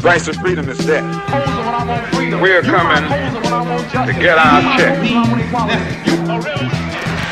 Rights to freedom is dead. We're coming to get our check.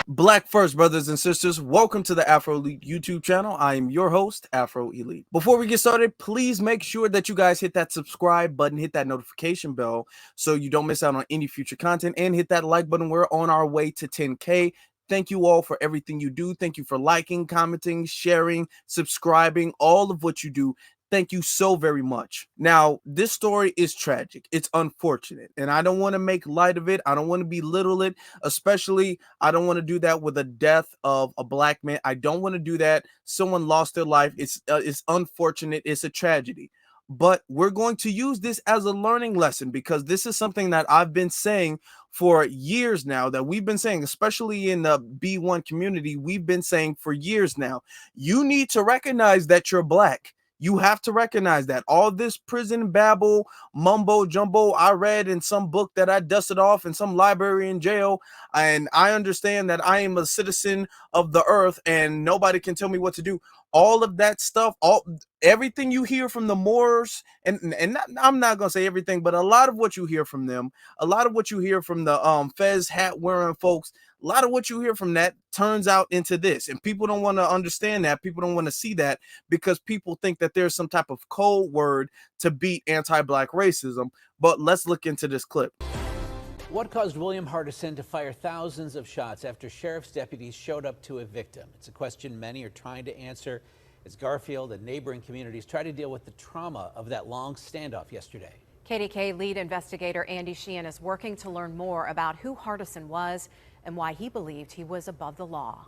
Black first, brothers and sisters. Welcome to the Afro Elite YouTube channel. I am your host, Afro Elite. Before we get started, please make sure that you guys hit that subscribe button, hit that notification bell so you don't miss out on any future content, and hit that like button. We're on our way to 10K. Thank you all for everything you do. Thank you for liking, commenting, sharing, subscribing, all of what you do. Thank you so very much. Now, this story is tragic. It's unfortunate, and I don't want to make light of it. I don't want to belittle it, especially I don't want to do that with the death of a black man. I don't want to do that. Someone lost their life. It's unfortunate. It's a tragedy. But we're going to use this as a learning lesson because this is something that I've been saying for years now, that we've been saying, especially in the B1 community, we've been saying for years now, you need to recognize that you're black. You have to recognize that. All this prison babble, mumbo jumbo I read in some book that I dusted off in some library in jail, and I understand that I am a citizen of the earth and nobody can tell me what to do. All of that stuff, everything you hear from the Moors, and I'm not gonna say everything, but a lot of what you hear from them, a lot of what you hear from the Fez hat wearing folks, a lot of what you hear from that turns out into this, and people don't want to understand that. People don't want to see that because people think that there's some type of code word to beat anti-black racism. But let's look into this clip. What caused William Hardison to fire thousands of shots after sheriff's deputies showed up to a victim? It's a question many are trying to answer as Garfield and neighboring communities try to deal with the trauma of that long standoff yesterday. KDK lead investigator Andy Sheehan is working to learn more about who Hardison was and why he believed he was above the law.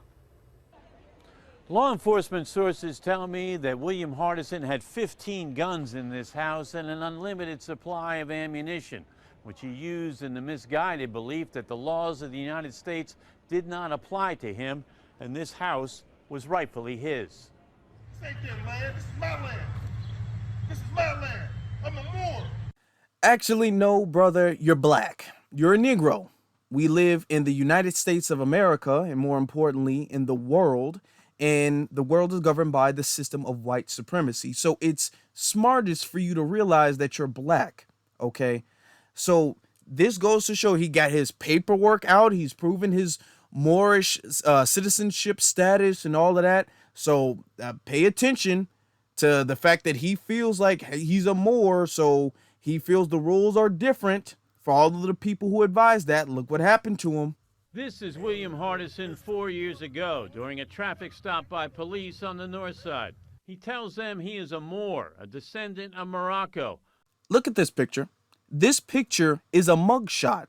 Law enforcement sources tell me that William Hardison had 15 guns in this house and an unlimited supply of ammunition, which he used in the misguided belief that the laws of the United States did not apply to him and this house was rightfully his. This ain't their land. This is my land. This is my land. I'm a Moor. Actually, no, brother, you're black. You're a Negro. We live in the United States of America, and more importantly, in the world. And the world is governed by the system of white supremacy. So it's smartest for you to realize that you're black, okay? So this goes to show he got his paperwork out. He's proven his Moorish citizenship status and all of that. So pay attention to the fact that he feels like he's a Moor, so he feels the rules are different. For all of the people who advised that, look what happened to him. This is William Hardison 4 years ago during a traffic stop by police on the north side. He tells them he is a Moor, a descendant of Morocco. Look at this picture. This picture is a mugshot.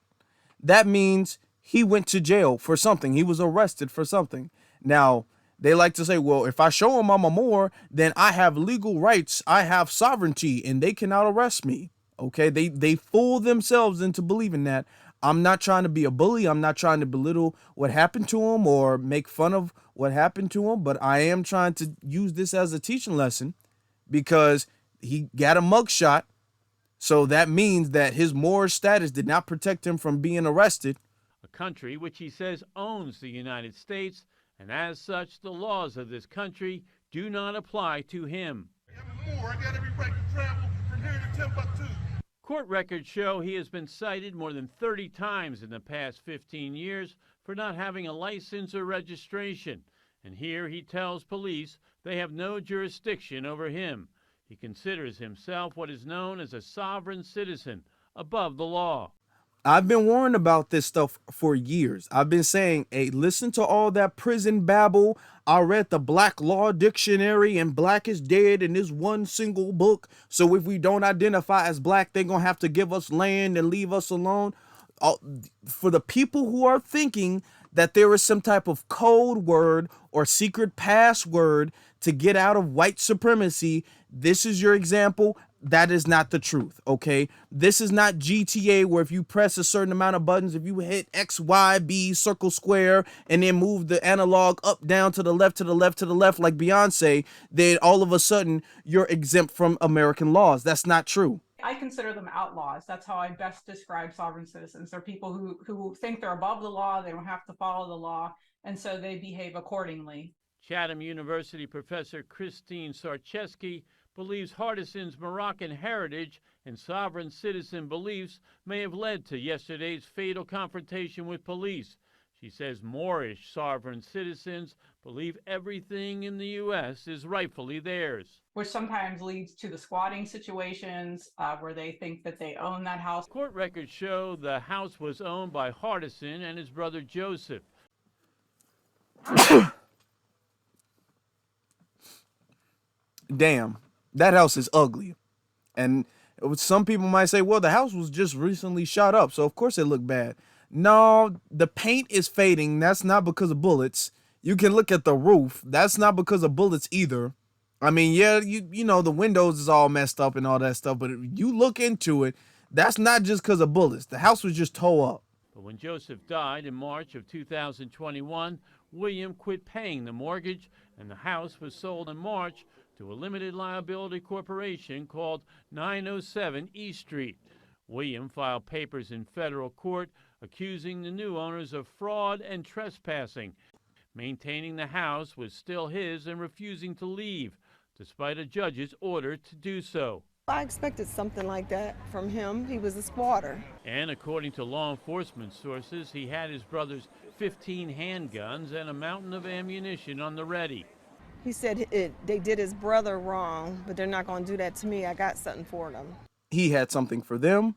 That means he went to jail for something. He was arrested for something. Now, they like to say, well, if I show them I'm a Moor, then I have legal rights. I have sovereignty and they cannot arrest me. Okay, they fool themselves into believing that. I'm not trying to be a bully. I'm not trying to belittle what happened to him or make fun of what happened to him, but I am trying to use this as a teaching lesson because he got a mugshot. So that means that his Moorish status did not protect him from being arrested. A country which he says owns the United States, and as such, the laws of this country do not apply to him. I'm a Moor. I got every right to travel from here to Timbuktu. Court records show he has been cited more than 30 times in the past 15 years for not having a license or registration. And here he tells police they have no jurisdiction over him. He considers himself what is known as a sovereign citizen, above the law. I've been warned about this stuff for years. I've been saying, hey, listen to all that prison babble. I read the Black Law Dictionary and black is dead in this one single book. So if we don't identify as black, they're going to have to give us land and leave us alone. For the people who are thinking that there is some type of code word or secret password to get out of white supremacy, this is your example. That is not the truth, okay? This is not GTA where if you press a certain amount of buttons, if you hit X, Y, B, circle, square, and then move the analog up, down, to the left, to the left, to the left, like Beyonce, then all of a sudden you're exempt from American laws. That's not true. I consider them outlaws. That's how I best describe sovereign citizens. They're people who think they're above the law, they don't have to follow the law, and so they behave accordingly. Chatham University professor Christine Sarcheski believes Hardison's Moroccan heritage and sovereign citizen beliefs may have led to yesterday's fatal confrontation with police. She says Moorish sovereign citizens believe everything in the U.S. is rightfully theirs, which sometimes leads to the squatting situations where they think that they own that house. Court records show the house was owned by Hardison and his brother Joseph. Damn, that house is ugly. And some people might say, well, the house was just recently shot up, so of course it looked bad. No, the paint is fading. That's not because of bullets. You can look at the roof. That's not because of bullets either. I mean, yeah, you know, the windows is all messed up and all that stuff, but if you look into it, that's not just because of bullets. The house was just tore up. But when Joseph died in March of 2021, William quit paying the mortgage, and the house was sold in March to a limited liability corporation called 907 East Street. William filed papers in federal court accusing the new owners of fraud and trespassing, maintaining the house was still his and refusing to leave, despite a judge's order to do so. I expected something like that from him. He was a squatter. And according to law enforcement sources, he had his brother's 15 handguns and a mountain of ammunition on the ready. He said they did his brother wrong, but they're not going to do that to me. I got something for them. He had something for them.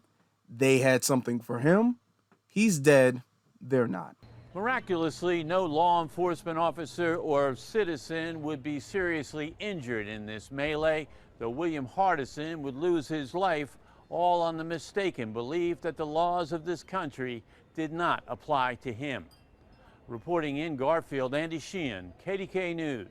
They had something for him. He's dead. They're not. Miraculously, no law enforcement officer or citizen would be seriously injured in this melee, though William Hardison would lose his life, all on the mistaken belief that the laws of this country did not apply to him. Reporting in Garfield, Andy Sheehan, KDK News.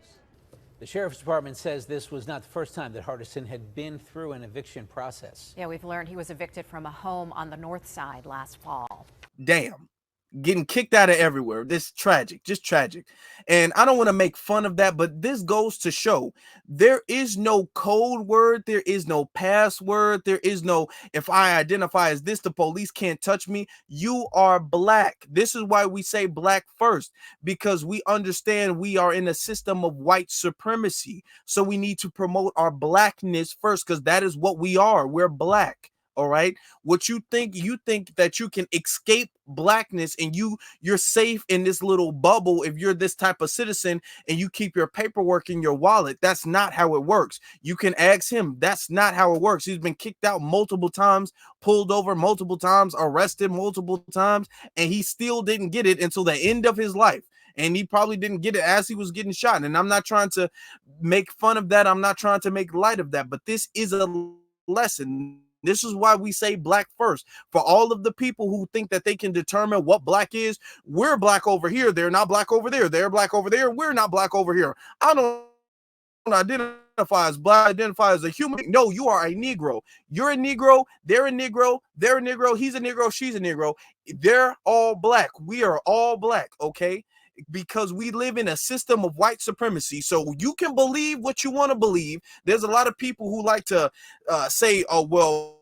The Sheriff's Department says this was not the first time that Hardison had been through an eviction process. Yeah, we've learned he was evicted from a home on the north side last fall. Damn. Getting kicked out of everywhere. This is tragic, just tragic. And I don't want to make fun of that, but this goes to show there is no code word. There is no password. There is no, if I identify as this, the police can't touch me. You are black. This is why we say black first, because we understand we are in a system of white supremacy. So we need to promote our blackness first, because that is what we are. We're black. All right. What you think that you can escape blackness and you're safe in this little bubble if you're this type of citizen and you keep your paperwork in your wallet. That's not how it works. You can ask him. That's not how it works. He's been kicked out multiple times, pulled over multiple times, arrested multiple times, and he still didn't get it until the end of his life. And he probably didn't get it as he was getting shot. And I'm not trying to make fun of that. I'm not trying to make light of that, but this is a lesson. This is why we say black first. For all of the people who think that they can determine what black is, we're black over here. They're not black over there. They're black over there. We're not black over here. I don't identify as black, identify as a human. No, you are a Negro. You're a Negro. They're a Negro. They're a Negro. He's a Negro. She's a Negro. They're all black. We are all black. Okay. Because we live in a system of white supremacy. So you can believe what you want to believe. There's a lot of people who like to say, oh, well,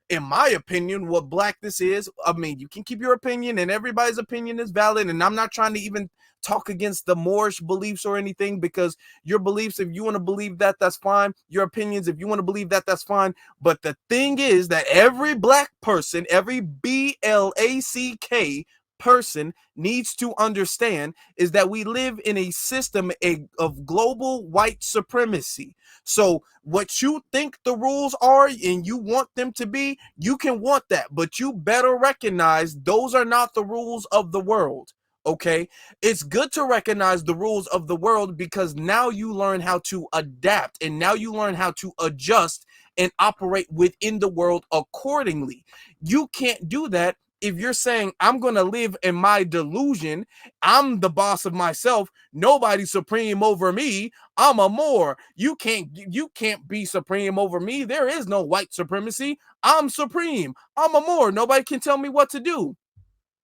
in my opinion, what blackness is. I mean, you can keep your opinion and everybody's opinion is valid. And I'm not trying to even talk against the Moorish beliefs or anything, because your beliefs, if you want to believe that, that's fine. Your opinions, if you want to believe that, that's fine. But the thing is that every black person, every BLACK person needs to understand is that we live in a system of global white supremacy. So what you think the rules are and you want them to be, you can want that, but you better recognize those are not the rules of the world. Okay, it's good to recognize the rules of the world, because now you learn how to adapt and now you learn how to adjust and operate within the world accordingly. You can't do that if you're saying, I'm going to live in my delusion, I'm the boss of myself, nobody's supreme over me, I'm a Moor. You can't be supreme over me. There is no white supremacy. I'm supreme. I'm a Moor. Nobody can tell me what to do.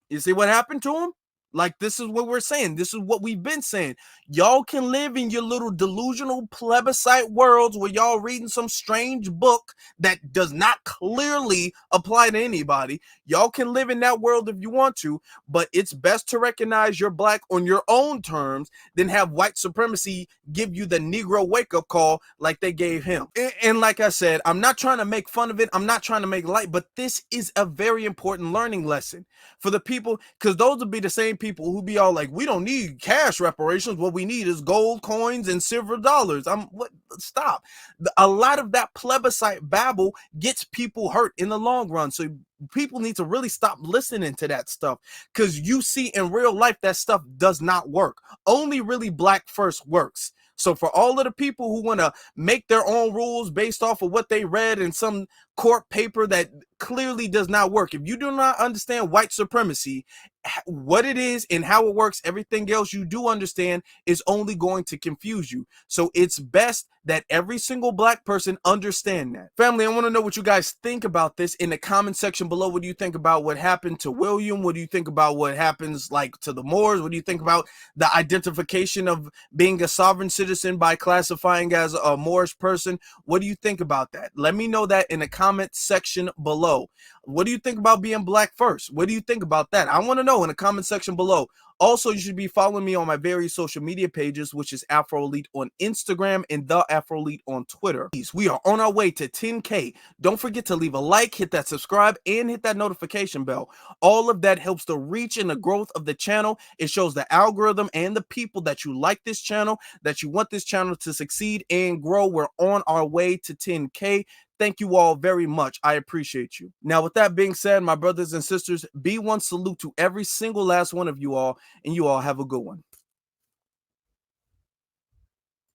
You see what happened to him? Like, this is what we're saying. This is what we've been saying. Y'all can live in your little delusional plebiscite worlds where y'all reading some strange book that does not clearly apply to anybody. Y'all can live in that world if you want to, but it's best to recognize you're black on your own terms than have white supremacy give you the Negro wake-up call like they gave him. And like I said, I'm not trying to make fun of it. I'm not trying to make light, but this is a very important learning lesson for the people, because those will be the same people who be all like, we don't need cash reparations. What we need is gold coins and silver dollars. Stop. A lot of that plebiscite babble gets people hurt in the long run. So people need to really stop listening to that stuff, because you see in real life that stuff does not work. Only really black first works. So for all of the people who want to make their own rules based off of what they read in some court paper that clearly does not work, if you do not understand white supremacy, what it is and how it works, everything else you do understand is only going to confuse you. So it's best that every single black person understand that. Family, I want to know what you guys think about this in the comment section below. What do you think about what happened to William? What do you think about what happens like to the Moors? What do you think about the identification of being a sovereign citizen by classifying as a Moorish person? What do you think about that? Let me know that in the comment section below. What do you think about being black first? What do you think about that? I want to know in the comment section below. Also, you should be following me on my various social media pages, which is Afro Elite on Instagram and The Afro Elite on Twitter. We are on our way to 10K. Don't forget to leave a like, hit that subscribe, and hit that notification bell. All of that helps the reach and the growth of the channel. It shows the algorithm and the people that you like this channel, that you want this channel to succeed and grow. We're on our way to 10K. Thank you all very much. I appreciate you. Now, with that being said, my brothers and sisters, be one salute to every single last one of you all, and you all have a good one.